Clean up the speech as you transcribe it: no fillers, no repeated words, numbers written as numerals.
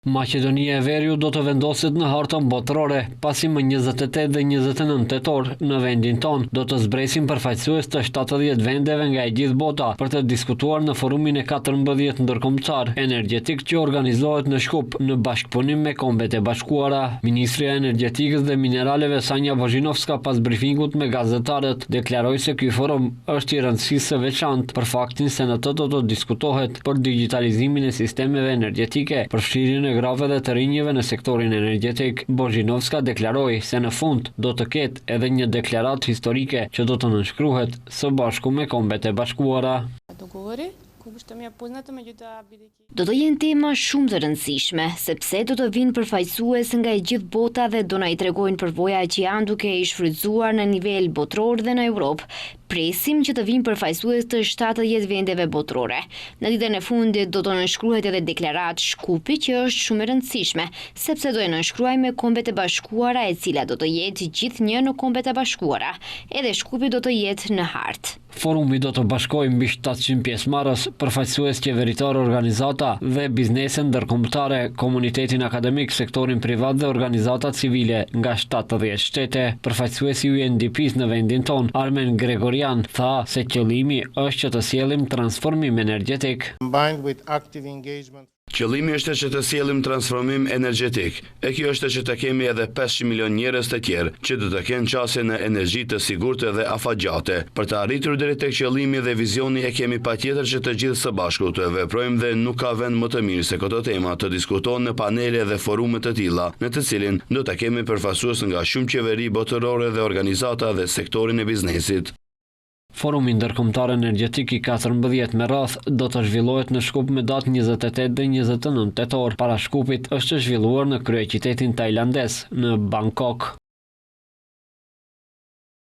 Maqedonia e Veriut do të vendoset në hartën botërore, pasi më 28 dhe 29 tetor në vendin tonë do të zbresin përfaqësues të 70 vendeve nga e gjithë bota për të diskutuar në forumin e 14 ndërkombëtar energjetik që organizohet në Shkup në bashkëpunim me Kombet e Bashkuara. Ministria e Energjetikës dhe Mineraleve Sanja Vozhinovska pas brifingut me gazetarët deklaroi se ky forum është i rëndësisë së veçantë për faktin se në të do të diskutohet për digitalizimin e sistemeve energjetike, përfshirjen e grave dhe të rinjeve në sektorin energjetik. Vozhinovska deklaroi se në fund do të ketë edhe një deklaratë historike që do të nënshkruhet së bashku me Kombet e Bashkuara. Do të jenë tema shumë të rëndësishme, sepse do të vinë përfaqësues nga e gjithë bota dhe do na i tregojnë përvoja që janë duke i shfrytzuar në nivel botror dhe në Europë. Presim që të vinë përfaqësues të 70 vendeve botrore. Në ditën e fundit do të nënshkruhet edhe deklaratë Shkupi që është shumë e rëndësishme, sepse do e nënshkruaj me Kombet e Bashkuara, e cila do të jetë gjithnjë në Kombet e Bashkuara. Edhe Shkupi do të jetë në hartë. Forumi do të bashkojë mbi 700 pjesëmarrës, përfaqësues qeveritar, organizata dhe biznese ndërkombëtare, komunitetin akademik, sektorin privat dhe organizata civile nga 70 shtete. Përfaqësuesi i UNDP-s në vendin ton, Armen Gregorian, tha se qëllimi është që të sjellim transformim energjetik. Qëllimi është që të sjellim transformim energjetik. E kjo është që të kemi edhe 500 milion njerëz të tjerë që do të kenë qasje në energji të sigurtë dhe afatgjate. Për të arritur deri tek qëllimi dhe vizioni e kemi patjetër që të gjithë së bashku të veprojmë dhe nuk ka vend më të mirë se këto tema të diskutohen në panele dhe forume të tilla, në të cilin do të kemi përfaqësues nga shumë qeveri botërore dhe organizata dhe sektorin e biznesit. Forumi ndërkombëtar energjetik i 14 me radh do të zhvillohet në Shkup me datë 28 dhe 29 tetor. Para Shkupit është zhvilluar në kryeqytetin tajlandes, në Bangkok.